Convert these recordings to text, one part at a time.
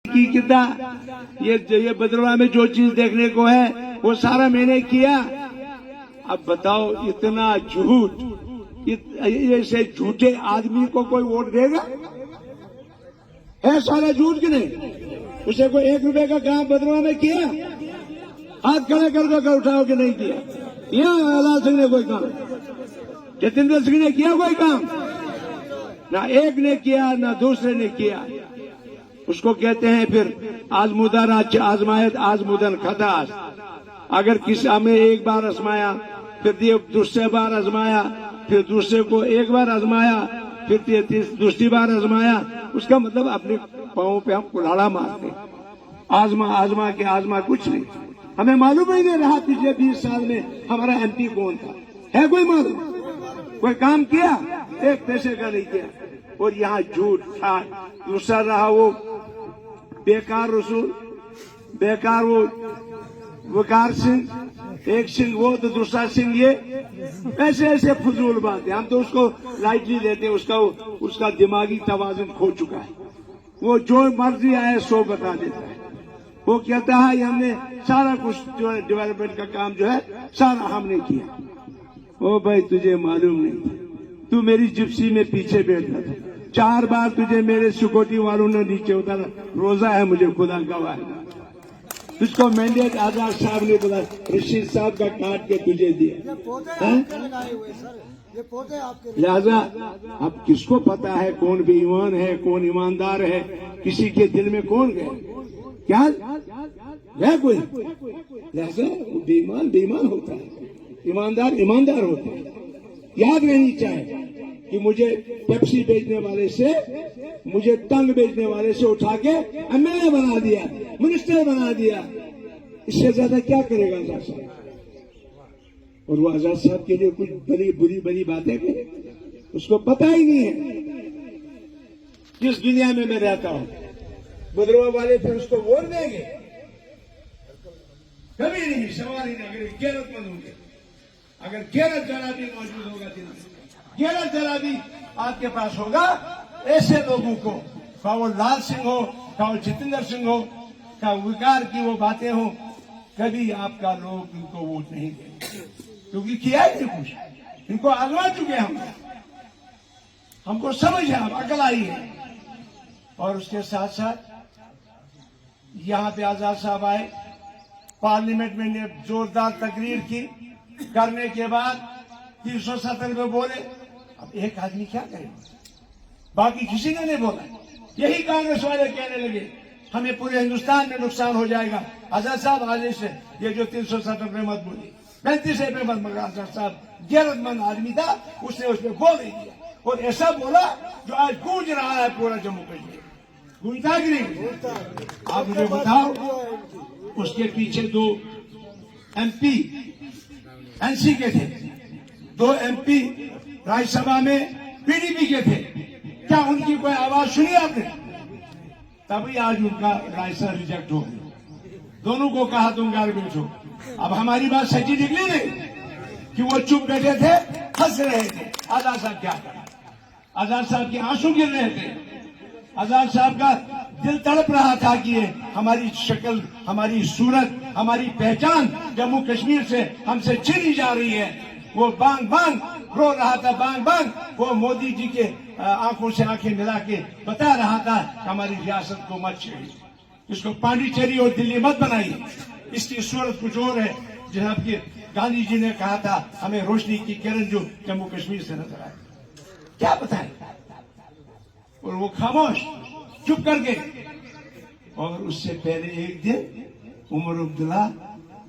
की कितना ये बदरवा में जो चीज देखने को है वो सारा मैंने किया। अब बताओ इतना झूठ, ऐसे झूठे आदमी को कोई वोट देगा? है सारा झूठ कि नहीं? उसे कोई 1 रुपए का काम बदरवा में किया? हाथ खड़े कर उठाओ कि नहीं किया? आजाद सिंह ने कोई काम, जतेंद्र सिंह ने किया कोई काम? ना एक ने किया ना दूसरे ने किया। उसको कहते हैं फिर आजमुदन आजमायत आजमुदन खतास। अगर किसी हमें एक बार आजमाया, फिर दूसरे बार आजमाया, फिर दूसरे को एक बार आजमाया, फिर दूसरी बार आजमाया, उसका मतलब अपने पांव पे हम कुल्हाड़ा मारते। आजमा के आजमा कुछ नहीं। हमें मालूम ही नहीं रहा पिछले 20 साल में हमारा एमपी कौन था। है कोई मालूम? कोई काम किया? एक पैसे का नहीं किया। और यहाँ झूठ था। दूसरा रहा वो बेकार रसूल, बेकार वो वकार सिंह, एक सिंह वो तो दूसरा सिंह ये, ऐसे ऐसे फजूल बातें। हम तो उसको लाइटली लेते हैं। उसका दिमागी तवाज़ुन खो चुका है। वो जो मर्जी आए सो बता देता है। वो कहता है हमने सारा कुछ जो है डेवलपमेंट का काम जो है सारा हमने किया। ओ भाई तुझे मालूम नहीं, तू मेरी जिप्सी में पीछे बैठा था। 4 बार तुझे मेरे सिक्योरिटी वालों ने नीचे उतारा। रोजा है मुझे, खुदा गवाह है। तुझको मैंडेट आजाद साहब ने बोला, रशीद साहब का काट के तुझे दिया। लिहाजा अब किसको पता है कौन बेईमान है कौन ईमानदार है? किसी के दिल में कौन गए? क्या है कोई? लिहाजा बेईमान होता है, ईमानदार होता है। याद रहनी चाहिए कि मुझे पेप्सी बेचने वाले से, मुझे तंग बेचने वाले से उठा के एमएलए बना दिया, मिनिस्टर बना दिया। इससे ज्यादा क्या करेगा आजाद साहब? और वो आजाद साहब के लिए कुछ बुरी बातें करे, उसको पता ही नहीं है किस दुनिया में मैं रहता हूं। बदरवा वाले फिर उसको वोट देंगे? कभी नहीं, सवाल ही नहीं। गैरतमंद होंगे। अगर गैरत जरा भी मौजूद होगा, गैरत जरा भी आपके पास होगा, ऐसे लोगों को, चाहे वो लाल सिंह हो, चाहे वो जितेंद्र सिंह हो, चाहे विकार की वो बातें हो, कभी आपका लोग इनको वोट नहीं देंगे। क्योंकि किया ही नहीं कुछ। इनको आजमा चुके हमको समझ है, अब अकल आई है। और उसके साथ साथ यहां पे आजाद साहब आए, पार्लियामेंट में ने जोरदार तकरीर की, करने के बाद 370 में बोले। अब एक आदमी क्या करेगा? बाकी किसी ने नहीं बोला। यही कांग्रेस वाले कहने लगे हमें पूरे हिंदुस्तान में नुकसान हो जाएगा। आजाद साहब आज से ये जो 370 पे मत बोली, 35 पे मत, मगर आजाद साहब गैरतमंद आदमी था, उसने उसमें बोल नहीं दिया। और ऐसा बोला जो आज गूंज रहा है पूरा जम्मू कश्मीर। गूंजता कि नहीं? आप मुझे बताओ। उसके पीछे 2 एमपी एनसी के थे, 2 एमपी राज्यसभा में पीडीपी के थे। क्या उनकी कोई आवाज सुनी आपने? तभी आज उनका राज्यसभा रिजेक्ट हो गया। दोनों को कहा तुम गार्बेज हो। अब हमारी बात सच्ची निकली नहीं कि वो चुप बैठे थे, हंस रहे थे। आजाद साहब क्या करें? आजाद साहब के आंसू गिर रहे थे। आजाद साहब का दिल तड़प रहा था कि ये हमारी शक्ल, हमारी सूरत, हमारी पहचान जम्मू कश्मीर से हमसे छीनी जा रही है। वो बांग बांग रो रहा था, बांग बांग। वो मोदी जी के आंखों से आंखें मिला के बता रहा था हमारी रियासत को मत छेड़िए, इसको पांडिचेरी और दिल्ली मत बनाइए, इसकी सूरत कुछ और है। जनाब के गांधी जी ने कहा था हमें रोशनी की किरण जो जम्मू कश्मीर से नजर आए। क्या बताएं? और वो खामोश चुप कर गए। और उससे पहले एक दिन उमर अब्दुल्ला,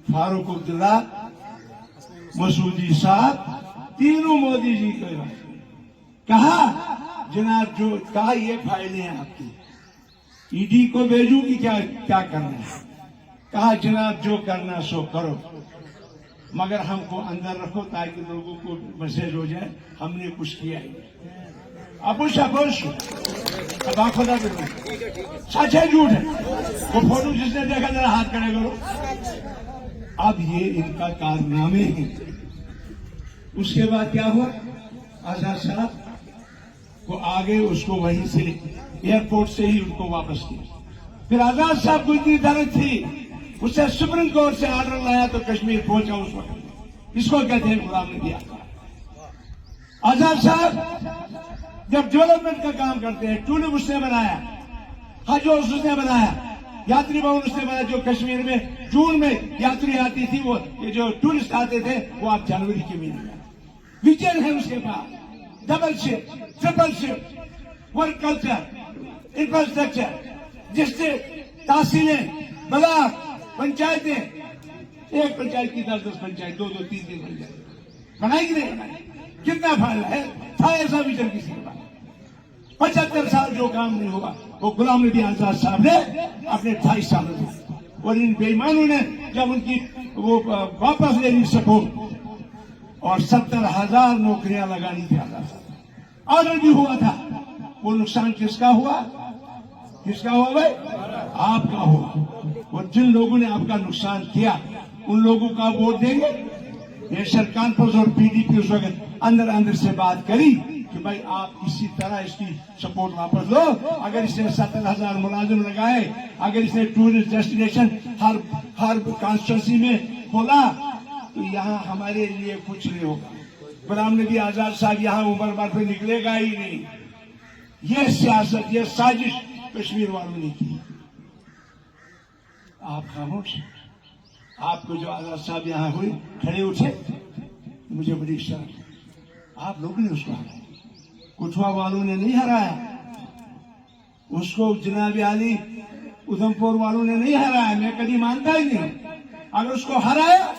फारूक अब्दुल्ला, मसूदी साहब, तीनों मोदी जी को कहा जनाब जो कहा ये फाइलें हैं आपकी, ईडी को भेजू कि क्या करना है? कहा जनाब जो करना सो करो, मगर हमको अंदर रखो ताकि लोगों को मैसेज हो जाए हमने कुछ किया ही नहीं। अपुश अब आंखों ना बिल्कुल सच है झूठ है? वो फोटो जिसने देखा जरा हाथ खड़े करो। अब ये इनका कारनामे हैं। उसके बाद क्या हुआ? आजाद साहब को आगे उसको वहीं से एयरपोर्ट से ही उनको वापस किया। फिर आजाद साहब को इतनी दर्द थी, उससे सुप्रीम कोर्ट से ऑर्डर लाया तो कश्मीर पहुंचा उस वक्त। इसको कहते हैं गुलाम नबी आजाद। आजाद साहब जब डेवलपमेंट का काम करते हैं, टूलिप उसने बनाया, हज हाउस उसने बनाया, यात्री भवन उसने बनाया, जो कश्मीर में जून में यात्री आती थी, वो ये जो टूरिस्ट आते थे वो आप जनवरी के महीने में। विजन है उसके पास, double shift, triple shift, work culture, infrastructure, जिससे तहसीलें, ब्लॉक, पंचायतें, एक पंचायत की 10-10 पंचायत, 2-2, 3-3 पंचायत बनाई कि नहीं बनाई? कितना फायदा है? था ऐसा विजन किसी के पास? 75 साल जो काम नहीं हुआ वो गुलाम नबी आजाद साहब ने अपने 28 साल में। और इन बेईमानों ने जब उनकी वो वापस ले ली सपोर्ट और 70,000 नौकरियां लगानी थी आजाद साहब, ऑर्डर भी हुआ था, वो नुकसान किसका हुआ? किसका हुआ भाई? आपका हुआ। और जिन लोगों ने आपका नुकसान किया उन लोगों का वोट देंगे? ये सरकार पर और पीडीपी उस वक्त अंदर अंदर से बात करी कि भाई आप इसी तरह इसकी सपोर्ट वापस लो। अगर इसने 70,000 मुलाजिम लगाए, अगर इसने टूरिस्ट डेस्टिनेशन हर कॉन्स्टिट्यूंसी में खोला, तो यहाँ हमारे लिए कुछ नहीं होगा। गुलाम नबी आजाद साहब यहाँ उम्र भर पे निकलेगा ही नहीं। ये सियासत, ये साजिश कश्मीर वालों ने की। आप खामोश। आपको जो आजाद साहब यहाँ हुए, खड़े उठे, मुझे बड़ी शर्म। आप लोगों ने उसको हराया, कुठवा वालों ने नहीं हराया उसको, जनाब आली उधमपुर वालों ने नहीं हराया। मैं कभी मानता ही नहीं। अगर उसको हराया